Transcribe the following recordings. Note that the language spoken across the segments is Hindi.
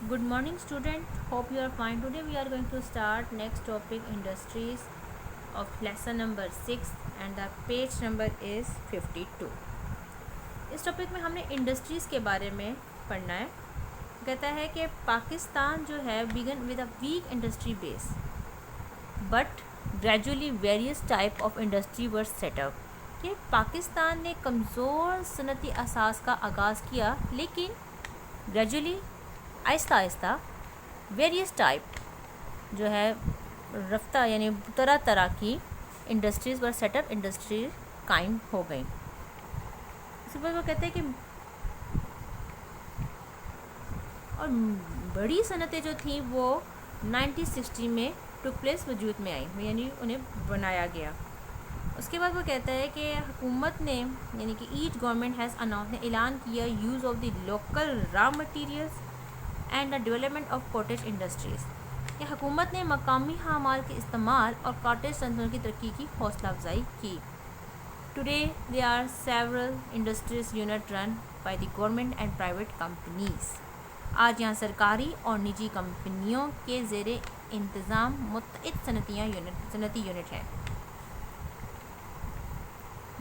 Good morning student, hope you are fine. Today we are going to start next topic industries of lesson number 6 and the page number is 52. इस टॉपिक में हमने इंडस्ट्रीज़ के बारे में पढ़ना है। कहता है कि पाकिस्तान जो है began with a weak industry base but gradually various type of industry were set up. कि पाकिस्तान ने कमज़ोर सनती असास का आगाज़ किया लेकिन gradually Aahista Aahista various type जो है रफ्ता यानी तरह तरह की इंडस्ट्रीज़ वर सेटअप इंडस्ट्री कायम हो गई। इसके बाद वो कहते हैं कि और बड़ी सनतें जो थी वो 1960 में टुक प्लेस वजूद में आई यानी उन्हें बनाया गया। उसके बाद वो कहता है कि हुकूमत ने यानी कि ईच गवर्नमेंट हैज़ अनाउंस ने ऐलान किया use of the local raw materials and the development of cottage industries कि हुकूमत ने मकामी हामाल के इस्तेमाल और कॉटेज संस्थानों की तरक्की की हौसला अफजाई की। Today there are several industries unit run by the government and private companies. आज यहाँ सरकारी और निजी कंपनियों के ज़ेरे इंतज़ाम मुतअद्दिद सनती यूनिट हैं।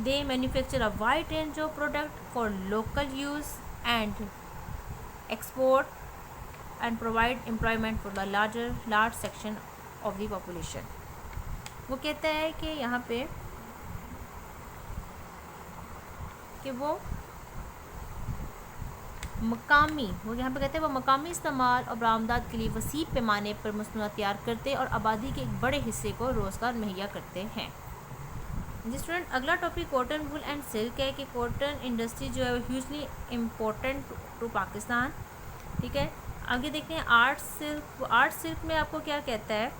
They manufacture a wide range of product for local use and export and provide employment for the large section of the population। वो कहता है कि यहाँ पे कि वो यहाँ पे कहते हैं वो मकामी इस्तेमाल और बरामदात के लिए वसी पैमाने पर मसनूआत तैयार करते और आबादी के एक बड़े हिस्से को रोज़गार मुहैया करते हैं। जी स्टूडेंट, अगला topic cotton wool and silk है कि कॉटन इंडस्ट्री जो है वो ह्यूजली इम्पोर्टेंट टू पाकिस्तान। ठीक है, आगे देखते हैं आर्ट सिल्क में आपको क्या कहता है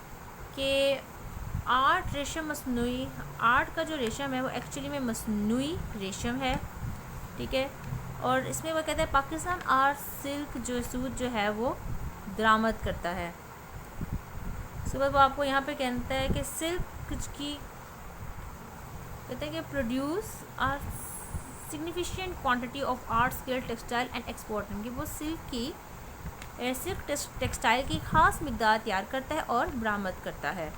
कि आर्ट रेशम मसनूई आर्ट का जो रेशम है वो एक्चुअली में मसनूई रेशम है। ठीक है, और इसमें वो कहता है पाकिस्तान आर्ट सिल्क जो सूट जो है वो दरामद करता है। सुबह वो आपको यहाँ पे कहता है कि सिल्क की कहते हैं कि produce are significant quantity of art स्किल टेक्सटाइल एंड एक्सपोर्ट कि वो सिल्क टेक्सटाइल की ख़ास मिकदार तैयार करता है और बरामद करता है।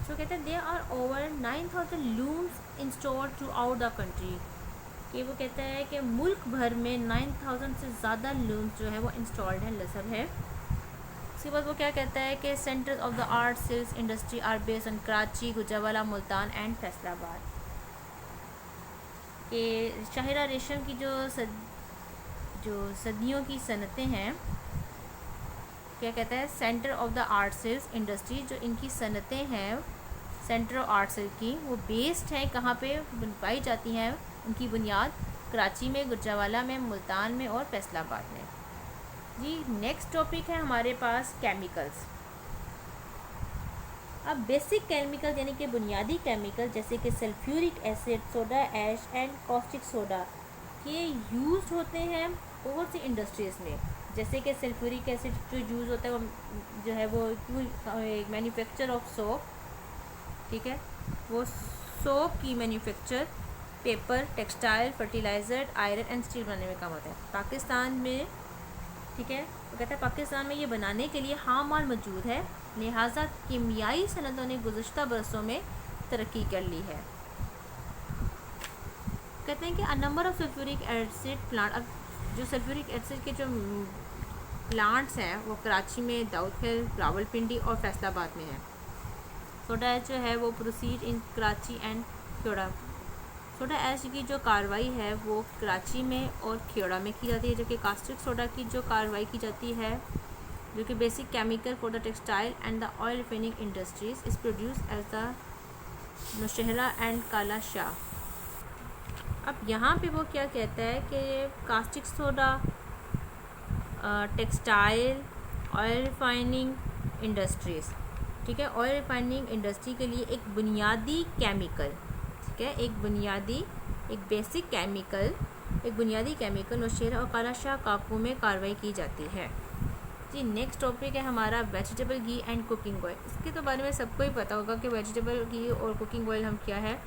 तो कहते हैं there are over 9000 looms installed throughout the country कि वो कहता है कि मुल्क भर में 9000 से ज़्यादा लूम्स जो है वो इंस्टॉल्ड है लसब है। उसके बाद वो क्या कहता है कि centres of the art silk industry are based in Karachi, Gujranwala, Multan and Faisalabad. कि शाहिरा रेशम की जो सदियों की सनतें हैं क्या कहता है centre of the art silk industry जो इनकी सनतें हैं सेंटर ऑफ आर्ट सिल्क की वो बेस्ड हैं कहाँ पे पाई जाती हैं। उनकी बुनियाद कराची में, गुजरावाला में, मुल्तान में और फैसलाबाद में। जी नेक्स्ट टॉपिक है हमारे पास केमिकल्स। अब बेसिक केमिकल यानी कि बुनियादी केमिकल जैसे कि sulphuric acid, soda ash and caustic soda ये यूज़ होते हैं बहुत सी इंडस्ट्रीज़ में। जैसे कि सल्फ्यूरिक एसिड जो यूज़ होता है वो जो है वो मैन्युफैक्चर ऑफ सोप। ठीक है, वो सोप की manufacture paper, textile, fertiliser, iron and steel बनाने में काम होता है पाकिस्तान में। ठीक है, वो कहता है पाकिस्तान में ये बनाने के लिए हाम माल मौजूद है, लिहाजा कीमियाई सनतों ने गुज़श्ता बरसों में तरक्की कर ली है। कहते हैं कि a number of sulphuric acid plant. अब जो सल्फ्यूरिक एसिड के जो प्लांट्स हैं वो कराची में, दाऊदखेल, रावलपिंडी और फैसलाबाद में है। सोडा ऐश जो है वो proceed in Karachi and Khewra. Soda ash की जो कार्रवाई है वो कराची में और खेड़ा में की जाती है, जबकि कास्टिक सोडा की जो कार्रवाई की जाती है जो कि basic chemical for the textile and the oil refining industries is produce as the Nowshera and Kala Shah. अब यहाँ पे वो क्या कहता है कि caustic soda, textile, oil refining industries. ठीक है, ऑयल रिफाइनिंग इंडस्ट्री के लिए एक बुनियादी केमिकल, ठीक है, एक बेसिक केमिकल, एक बुनियादी केमिकल नौशहरा और काला शाह काकू में कार्रवाई की जाती है। जी नेक्स्ट टॉपिक है हमारा vegetable ghee and cooking oil. इसके तो बारे में सबको ही पता होगा कि वेजिटेबल घी और कुकिंग ऑयल हम क्या है।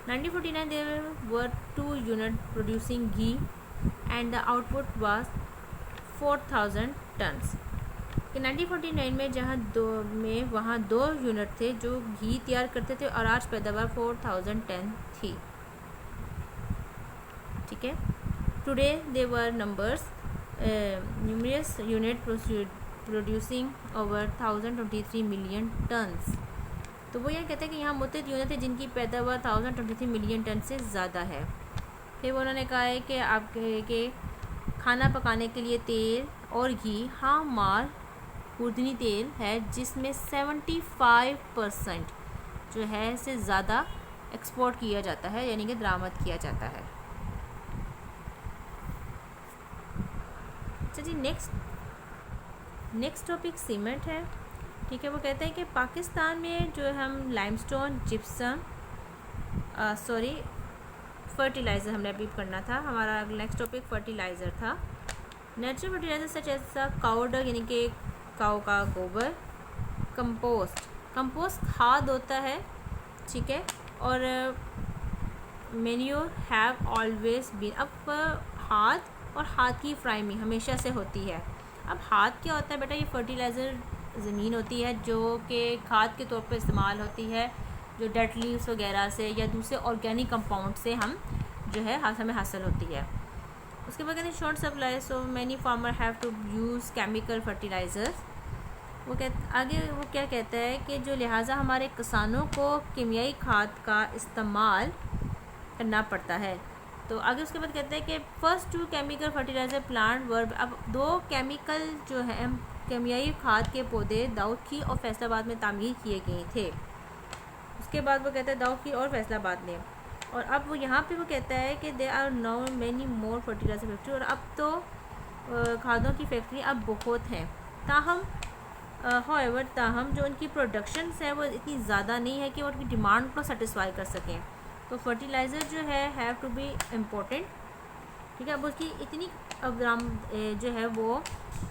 1949 there were 2 units producing ghee and the output was 4,000 tons. कि 1949 में वहाँ 2 यूनिट थे जो घी तैयार करते थे और आज पैदावार 4,000 टन थी। ठीक है। Today they were numbers numerous unit producing over 1023 million turns. तो वो यह कहते हैं कि यहाँ मुतअद्दिद यूनिट है जिनकी पैदावार 1023 मिलियन टन से ज़्यादा है। फिर उन्होंने कहा है कि आपके खाना पकाने के लिए तेल और घी माल खुर्दनी तेल है जिसमें 75% जो है से ज़्यादा एक्सपोर्ट किया जाता है, यानी कि दरामद किया जाता है। अच्छा जी, नेक्स्ट टॉपिक सीमेंट है। ठीक है। वो कहते हैं कि पाकिस्तान में जो हम लाइमस्टोन, जिप्सम फर्टिलाइज़र हमने अभी करना था। हमारा नेक्स्ट टॉपिक फर्टिलाइज़र था। नेचुरल फर्टिलाइज़र सच ऐसा काउ डंग यानी कि काऊ का गोबर, कंपोस्ट खाद होता है। ठीक है। और मेन्योर हैव ऑलवेज बीन, अब खाद और खाद की फ्राइमिंग हमेशा से होती है। अब खाद क्या होता है बेटा? ये फर्टिलाइज़र ज़मीन होती है जो कि खाद के तौर पर इस्तेमाल होती है, जो डेड लीव्स वगैरह से या दूसरे ऑर्गेनिक कंपाउंड से हम जो है हमें हासिल होती है। उसके बाद कहते हैं short supply, so many farmer have to use chemical fertilizers. आगे वो क्या कहता है कि जो लिहाजा हमारे किसानों को कीमियाई खाद का इस्तेमाल करना पड़ता है। तो आगे उसके बाद कहते हैं कि first 2 chemical fertiliser plant verb, अब 2 केमिकल जो है कीमियाई खाद के पौधे दाऊदखी और फैसलाबाद में तामीर किए गए थे। उसके बाद वो कहता है दाऊदखी और फैसलाबाद में। और अब वो यहाँ पे वो कहता है कि they are now many more fertilizer factory, और अब तो खादों की फैक्ट्री अब बहुत हैं। ताहम जो उनकी प्रोडक्शन है वो इतनी ज़्यादा नहीं है कि वो उनकी डिमांड को सेटिस्फाई कर सकें। तो फर्टिलाइज़र जो है हैव टू बी इम्पोर्टेंट। ठीक है। अब उसकी इतनी जो है वो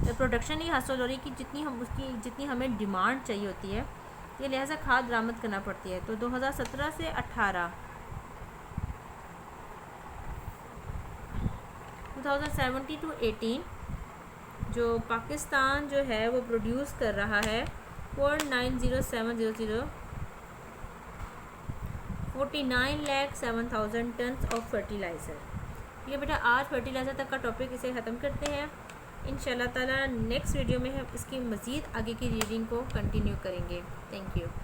प्रोडक्शन नहीं हासिल हो रही कि जितनी हमें डिमांड चाहिए होती है, ये लिहाजा खाद बरामद करना पड़ती है। तो 2017 से 18 2017 to 18 जो पाकिस्तान जो है वो प्रोड्यूस कर रहा है 49,07,000 टन्स ऑफ फर्टिलाइज़र। ठीक है बेटा, आज फर्टिलाइज़र तक का टॉपिक इसे ख़त्म करते हैं। इंशाल्लाह ताला नेक्स्ट वीडियो में हम इसकी मज़ीद आगे की रीडिंग को कंटिन्यू करेंगे। Thank you.